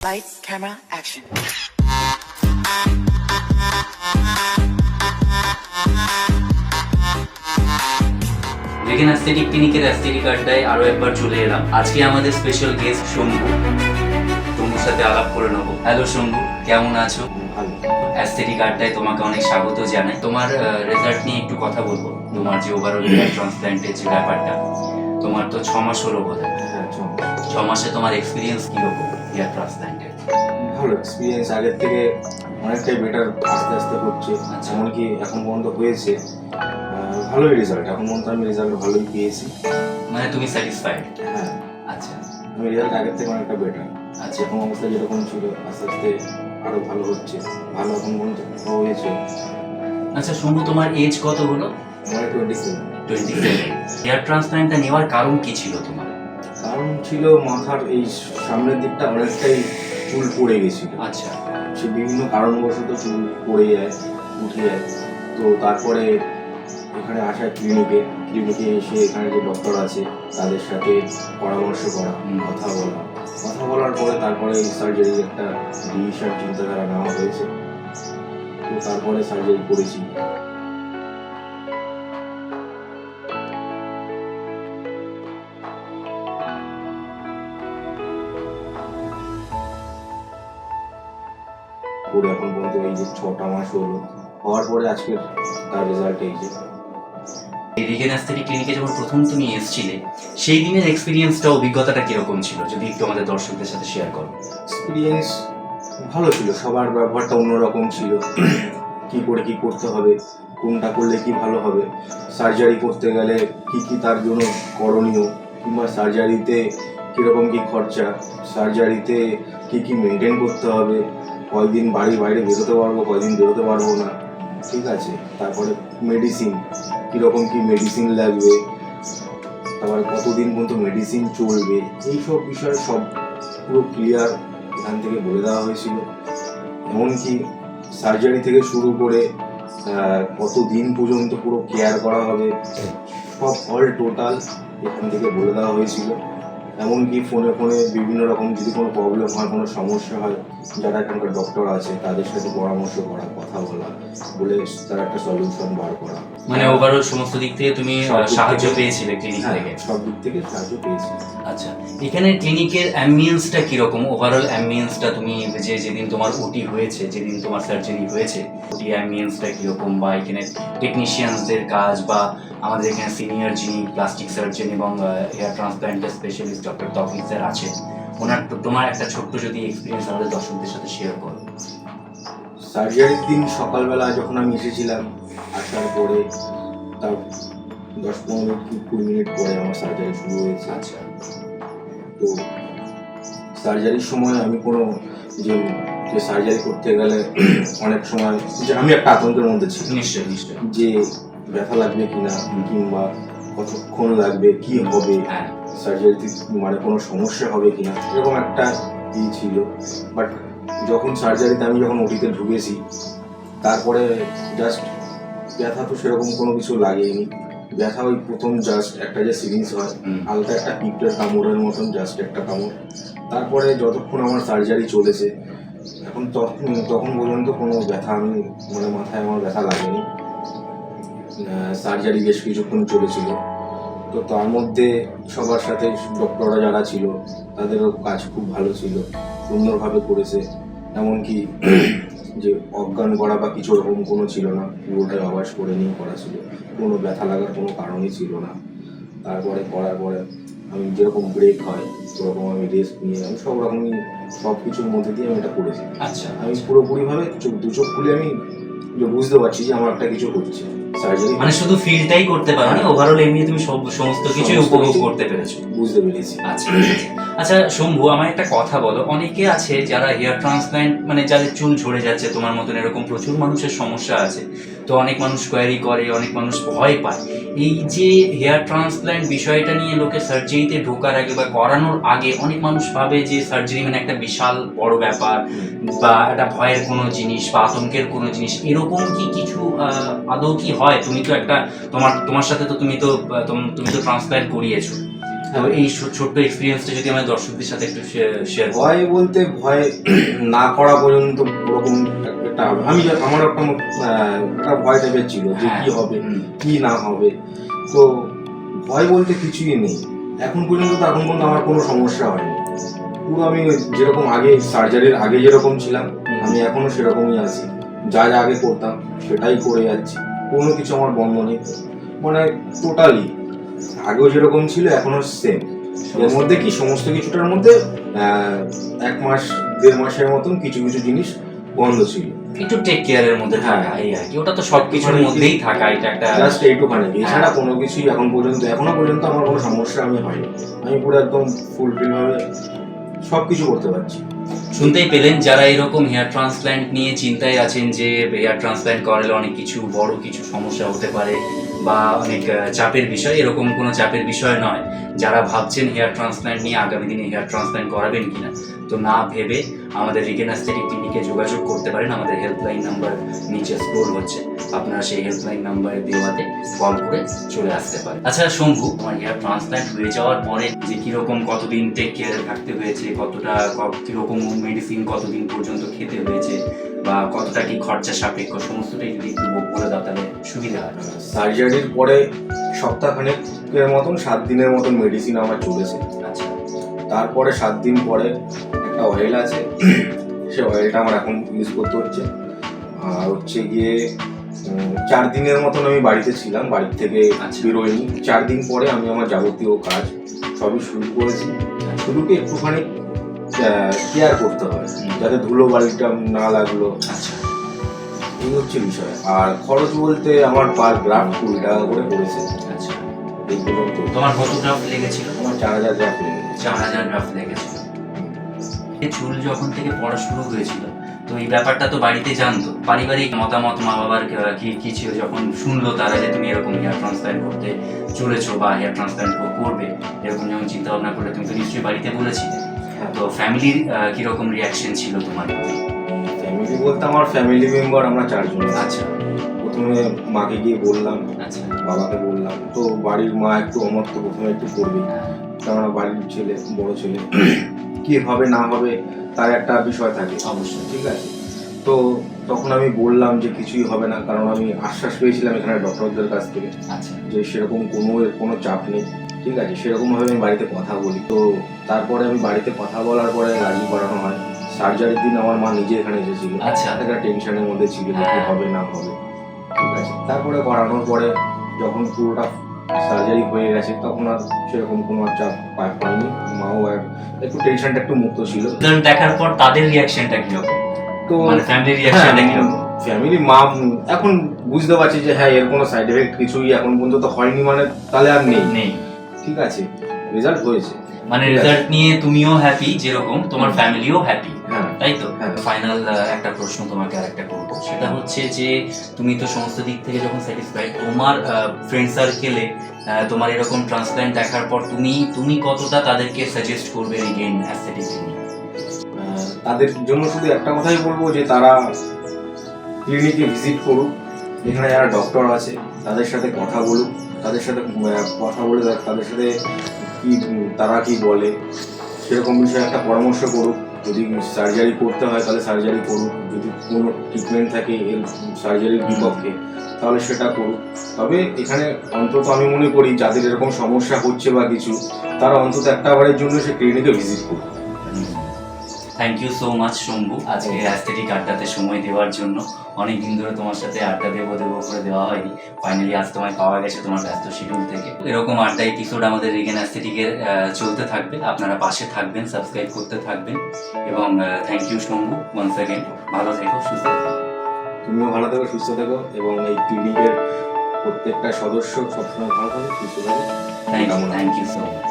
Light, camera, action. রেগেন aesthetic ক্লিনিকের aesthetic আড্ডায় আরো একবার চলে এলাম। আজকে আমাদের স্পেশাল গেস্ট শম্ভু। শম্ভুর সাথে আলাপ করে নেবো। হ্যালো শম্ভু, কেমন আছো? ভালো। অ্যাস্থেটিক আড্ডায় তোমাকে অনেক স্বাগত জানাই। তোমার রেজাল্ট নিয়ে একটু কথা বলবো। তোমার যে ওভারঅল হেয়ার ট্রান্সপ্ল্যান্টের যে ব্যাপারটা, তোমার তো 6 মাস হলো বোধহয়। হ্যাঁ, 6 মাসে তোমার এক্সপিরিয়েন্স কিরকম হেয়ার ট্রান্সপ্ল্যান্টের? ভালো এক্সপিরিয়েন্স, আগের থেকে অনেকটাই বেটার, আস্তে আস্তে হচ্ছে। আচ্ছা। এমনকি এখন পর্যন্ত হয়েছে ভালোই রেজাল্ট। এখন পর্যন্ত আমি রেজাল্ট ভালোই পেয়েছি। মানে তুমি স্যাটিসফাইড? হ্যাঁ, আচ্ছা আমি রেজাল্ট আগের থেকে অনেকটা বেটার। আচ্ছা। এখন অবস্থা যেরকম ছিল আস্তে আস্তে আরো ভালো হচ্ছে। ভালো এখন পর্যন্ত হয়েছে। আচ্ছা শম্ভু, তোমার এজ কত হলো? আমার 27। 27। হেয়ার ট্রান্সপ্ল্যান্টটা নেওয়ার কারণ কি ছিল তোমার? কারণ ছিল মাথার এই সামনের দিকটা অনেকটাই চুল পড়ে গেছিল। আচ্ছা সে বিভিন্ন কারণবশত চুল পড়ে যায়, উঠে যায়। তো তারপরে এখানে আসা ক্লিনিকে এসে এখানে যে ডক্টর আছে তাদের সাথে পরামর্শ করা, কথা বলার পরে তারপরে সার্জারি একটা ডিসিশন চিন্তাধারা নেওয়া হয়েছে। তো তারপরে সার্জারি করেছি। করে এখন পর্যন্ত এই যে 6টা মাস হলো, হওয়ার পরে আজকের তার রেজাল্ট এই যে। এই রিগেন অ্যাস্থেটিক ক্লিনিকে যখন প্রথম তুমি এসেছিলে, সেই দিনের এক্সপিরিয়েন্সটা, অভিজ্ঞতাটা কিরকম ছিল, যদি একটু আমাদের দর্শকদের সাথে শেয়ার করো। এক্সপিরিয়েন্স ভালো ছিল, সবার ব্যবহারটা অন্যরকম ছিল। কি করে কি করতে হবে, কোনটা করলে কি ভালো হবে, সার্জারি করতে গেলে কি কি তার জন্য করণীয়, কিংবা সার্জারিতে কীরকম কি খরচা, সার্জারিতে কি কি মেনটেন করতে হবে, কয়দিন বাড়ির বাইরে বেরোতে পারবো, কয়দিন বেরোতে পারবো না, ঠিক আছে। তারপরে মেডিসিন, কীরকম কি মেডিসিন লাগবে, তারপরে কতদিন পর্যন্ত মেডিসিন চলবে, এইসব বিষয়ে সব পুরো ক্লিয়ার এখান থেকে বলে দেওয়া হয়েছিল। এমনকি সার্জারি থেকে শুরু করে কতদিন পর্যন্ত পুরো কেয়ার করা হবে, সব অল টোটাল এখান থেকে বলে দেওয়া হয়েছিল। এমনকি ফোনে বিভিন্ন রকম যদি কোনো প্রবলেম হয়, কোনো সমস্যা হয়, যারা এখানকার ডক্টর আছে তাদের সাথে পরামর্শ করা, কথা বলা, বলে তার একটা সলিউশন বার করা। মানে ওভারঅল সমস্ত দিক থেকে তুমি সব দিক সাহায্য থেকে- পেয়েছিলে ক্লিনিক হ্যাঁ, থেকে? সব দিক থেকে সাহায্য পেয়েছি। আচ্ছা, এখানে ক্লিনিকের অ্যাম্বিয়েন্সটা কিরকম? ওভারঅল অ্যাম্বিয়েন্সটা, তুমি যেদিন তোমার ওটি হয়েছে, যেদিন তোমার সার্জারি হয়েছে, ওটি অ্যাম্বিয়েন্সটা কিরকম, বা এখানে টেকনিশিয়ানসদের কাজ, বা আমাদের এখানে সিনিয়র যিনি প্লাস্টিক সার্জন এবং হেয়ার ট্রান্সপ্ল্যান্টের স্পেশালিস্ট ডক্টর তৌফিক স্যার আছে, তোমার একটা ছোট্ট যদি এক্সপিরিয়েন্স আমাদের দর্শকদের সাথে শেয়ার করো। সার্জারির দিন সকালবেলা যখন আমি এসেছিলাম, আসার পরে তার 10-15 কি 20 মিনিট পরে আমার সার্জারি শুরু হয়েছে। আচ্ছা। তো সার্জারির সময় আমি কোনো যে সার্জারি করতে গেলে অনেক সময় যে আমি একটা আতঙ্কের মধ্যে ছিলাম, নিশ্চয়ই নিশ্চয়ই। যে ব্যথা লাগবে কিনা, কিংবা কতক্ষণ লাগবে, কি হবে, হ্যাঁ। সার্জারিতে মানে কোনো সমস্যা হবে কিনা, এরকম একটা ছিল। বাট যখন সার্জারিতে আমি যখন ওটিতে ঢুকেছি, তারপরে জাস্ট ব্যথা তো সেরকম কোনো কিছু লাগেনি। ব্যথা ওই প্রথম জাস্ট একটা যে সিরিঞ্জ হয়, হালকা একটা পিঁপড়ের কামড়ের মতন, জাস্ট একটা কামড়। তারপরে যতক্ষণ আমার সার্জারি চলেছে, এখন তখন পর্যন্ত কোনো ব্যথা আমি মানে মাথায় আমার ব্যথা লাগেনি। সার্জারি বেশ কিছুক্ষণ চলেছিল। তো তার মধ্যে সবার সাথে ডক্টররা যারা ছিল তাদেরও কাজ খুব ভালো ছিল, সুন্দরভাবে করেছে। এমনকি যে অজ্ঞান করা বা কিছু রকম কোনো ছিল না, পুরোটাই অভ্যাস করে নিয়ে করা ছিল, কোনো ব্যথা লাগার কোনো কারণই ছিল না। তারপরে করার পরে আমি যেরকম ব্রেক হয় সেরকম আমি রেস্ট নিয়ে আমি সব রকমই সব কিছুর মধ্যে দিয়ে আমি এটা করেছি। আচ্ছা, আমি পুরোপুরিভাবে দু চোখ খুলে আমি বুঝতে পারছি যে আমার একটা কিছু হচ্ছে। সার্জারি মানে শুধু ফিলটাই করতে পারোনি, ওভারঅল এমনি তুমি সমস্ত কিছুই উপভোগ করতে পেরেছো। বুঝতে পেরেছি। আচ্ছা আচ্ছা শম্ভু, আমার একটা কথা বলো। অনেকে আছে যারা হেয়ার ট্রান্সপ্ল্যান্ট, মানে যাদের চুল ঝরে যাচ্ছে, তোমার মতন এরকম প্রচুর মানুষের সমস্যা আছে। তো অনেক মানুষ কোয়ারি করে, অনেক মানুষ ভয় পায়। এই যে হেয়ার ট্রান্সপ্ল্যান্ট বিষয়টা নিয়ে লোকে সার্জারিতে ঢোকার আগে বা করানোর আগে অনেক মানুষ ভাবে যে সার্জারি মানে একটা বিশাল বড় ব্যাপার, বা একটা ভয়ের কোনো জিনিস বা আতঙ্কের কোনো জিনিস। এরকম কি কিছু আদৌ কি হয়? তুমি তো একটা তোমার সাথে তো তুমি তো ট্রান্সপ্ল্যান্ট করিয়েছো, তো এই ছোট্ট এক্সপিরিয়েন্সটা যদি আমার দর্শকদের সাথে একটু শেয়ার ভয় বলতে ভয় না করা পর্যন্ত ওরকম একটা আমার একটা ভয় টাইপের ছিল যে কি হবে কি না হবে। তো ভয় বলতে কিছুই নেই এখন পর্যন্ত। তো এখন পর্যন্ত আমার কোনো সমস্যা হয়নি। পুরো আমি যেরকম আগে সার্জারির আগে যেরকম ছিলাম আমি এখনো সেরকমই আছি। যা যা আগে করতাম সেটাই করে যাচ্ছি, কোনো কিছু আমার বন্ধ নেই। মানে টোটালি আগেও যেরকম ছিল এখনো সেম। এর মধ্যে কি সমস্ত কিছুটার মধ্যে 1 মাস 1.5 মাসের মতন কিছু কিছু জিনিস বন্ধ ছিল, একটু টেক কেয়ারের মধ্যে থাকা এই আর কি। ওটা তো সবকিছুর মধ্যেই থাকা, এটা একটা জাস্ট এইটুখানি। এছাড়া কোনো কিছুই এখনো পর্যন্ত আমার কোনো সমস্যা হয়নি। আমি পুরো একদম ফুলফিল ভাবে সবকিছু করতে পারছি। শুনতেই পেলেন, যারা এরকম হেয়ার ট্রান্সপ্ল্যান্ট নিয়ে চিন্তায় আছেন যে হেয়ার ট্রান্সপ্ল্যান্ট করালে অনেক কিছু বড় কিছু সমস্যা হতে পারে বা অনেক চাপের বিষয়, এরকম কোনো চাপের বিষয় নয়। যারা ভাবছেন হেয়ার ট্রান্সপ্ল্যান্ট নিয়ে আগামী দিনে হেয়ার ট্রান্সপ্ল্যান্ট করাবেন কিনা, তো না ভেবে আমাদের রিগেন অ্যাস্থেটিক ক্লিনিকে যোগাযোগ করতে পারেন। আমাদের হেল্পলাইন নাম্বার নিচে স্ক্রোল হচ্ছে, আপনারা সেই হেল্পলাইন নাম্বারে দেওয়াতে কল করে চলে আসতে পারেন। আচ্ছা শম্ভু, তোমার হেয়ার ট্রান্সপ্ল্যান্ট হয়ে যাওয়ার পরে যে কিরকম কতদিন টেক কেয়ারে থাকতে হয়েছে, কিরকম মেডিসিন কতদিন পর্যন্ত খেতে হয়েছে বা কতটা কি খরচা সাপেক্ষ, সমস্তটাই যদি একটু বলে দাও তাহলে সুবিধা হয়। সার্জারির পরে সপ্তাহখানেকের মতন 7 দিনের মতন মেডিসিন আমার চলেছে। আচ্ছা, তারপরে 7 দিন পরে একটা অয়েল আছে, সে অয়েলটা আমার এখন ইউজ করতে হচ্ছে। আর হচ্ছে গিয়ে 4 দিনের মতন আমি বাড়িতে ছিলাম, বাড়ি থেকে বেরোয়নি। 4 দিন পরে আমি আমার যাবতীয় কাজ সবই শুরু করেছি। শুধু কি একটুখানি কেয়ার করতে হয় যাতে ধুলো বালিটা না লাগলো, আচ্ছা, এই হচ্ছে বিষয়। আর খরচ বলতে আমার পার গ্রাফট 20 টাকা করে পড়েছে। আচ্ছা, এই পর্যন্ত তোমার কত গ্রাফ লেগেছিল? আমার 4000 গ্রাফট লেগেছে। 4000 গ্রাফ লেগেছিল। চুল যখন থেকে পড়া শুরু হয়েছিল, তো এই ব্যাপারটা তো বাড়িতে জানতো, পারিবারিক মতামত মা বাবার কি ছিল যখন শুনলো তারা যে তুমি এরকম হেয়ার ট্রান্সপ্ল্যান্ট করতে চলেছো বা হেয়ার ট্রান্সপ্ল্যান্ট করবে, এরকম যখন চিন্তা ভাবনা করলে তুমি তো নিশ্চয়ই বাড়িতে বলেছিলে। তো ফ্যামিলির কিরকম রিয়াকশন ছিল তোমার প্রতি? ফ্যামিলি বলতে আমার ফ্যামিলি মেম্বার আমরা 4 জন। আচ্ছা, প্রথমে মাকে গিয়ে বললাম, আচ্ছা, বাবাকে বললাম। তো বাড়ির মা একটু অমত তো প্রথমে একটু করবে, কেননা বাড়ির ছেলে, বড় ছেলে, কি হবে না হবে তার একটা বিষয় থাকে অবশ্যই, ঠিক আছে। তো তখন আমি বললাম যে কিছুই হবে না, কারণ আমি আশ্বাস পেয়েছিলাম এখানে ডক্টরদের কাছ থেকে আচ্ছা, যে সেরকম কোনো চাপ নেই, ঠিক আছে। সেরকমভাবে আমি বাড়িতে কথা বলি। তো তারপরে আমি বাড়িতে কথা বলার পরে রাজি করানো হয়। সার্জারির দিন আমার মা নিজে এখানে এসেছিল। আচ্ছা, একটা টেনশনের মধ্যে ছিল যে কি হবে না হবে, ঠিক আছে। তারপরে করানোর পরে যখন পুরোটা সার্জারি হয়ে গেছে তখন আর সেরকম কোনো চাপ পাইনি। মাও একটু টেনশনটা একটু মুক্ত ছিল। দেখার পর তাদের রিয়াকশনটা কিরকম, তো মানে ফ্যামিলির রিয়াকশনটা কিরকম? ফ্যামিলি মা এখন বুঝতে পারছি যে হ্যাঁ এর কোনো সাইড এফেক্ট কিছুই এখন পর্যন্ত হয়নি, মানে তাহলে আর নেই, ঠিক আছে। রেজাল্ট হয়েছে, মানে রেজাল্ট নিয়ে তুমিও হ্যাপি, যেরকম তোমার ফ্যামিলিও হ্যাপি, তাই তো? ফাইনাল একটা প্রশ্ন তোমাকে আরেকটা করবো, সেটা হচ্ছে যে তুমি তো সমস্ত দিক থেকে যখন স্যাটিসফাইড, তোমার ফ্রেন্ড সার্কেলে তোমার এরকম ট্রান্সপ্ল্যান্ট দেখার পর তুমি কতটা তাদেরকে সাজেস্ট করবে রিগেন অ্যাস্থেটিক ক্লিনিক? তাদের জন্য শুধু একটা কথাই বলবো যে তারা ক্লিনিকে ভিজিট করুক। এখানে যারা ডক্টর আছে তাদের সাথে কথা বলুক, তাদের সাথে কথা বলে তাদের সাথে তারা কি বলে সেরকম বিষয়ে একটা পরামর্শ করুক। যদি সার্জারি করতে হয় তাহলে সার্জারি করুক, যদি কোনো ট্রিটমেন্ট থাকে এর সার্জারির বিপক্ষে তাহলে সেটা করুক। তবে এখানে অন্তত আমি মনে করি যাদের এরকম সমস্যা হচ্ছে বা কিছু, তারা অন্তত একটা বারের জন্য সে ক্লিনিকে ভিজিট করুক। Thank you so much Shambhu, আজকে অ্যাস্থেটিক আড্ডাতে সময় দেওয়ার জন্য। অনেক দিন ধরে তোমার সাথে আড্ডা দেবো করে দেওয়া হয়নি, ফাইনালি আজ তোমায় পাওয়া গেছে তোমার ব্যস্ত শিডিউল থেকে। এরকম আড্ডা এপিসোড আমাদের রিগেন অ্যাস্থেটিকের চলতে থাকবে, আপনারা পাশে থাকবেন, সাবস্ক্রাইব করতে থাকবেন। এবং thank you Shambhu once again. ভালো থেকো, সুস্থ থেকো। তুমিও ভালো থেকো, সুস্থ থেকো, এবং এই ক্লিনিকের প্রত্যেকটা সদস্য সবসময় ভালো থাকো, সুস্থ থাকো। Thank you so much.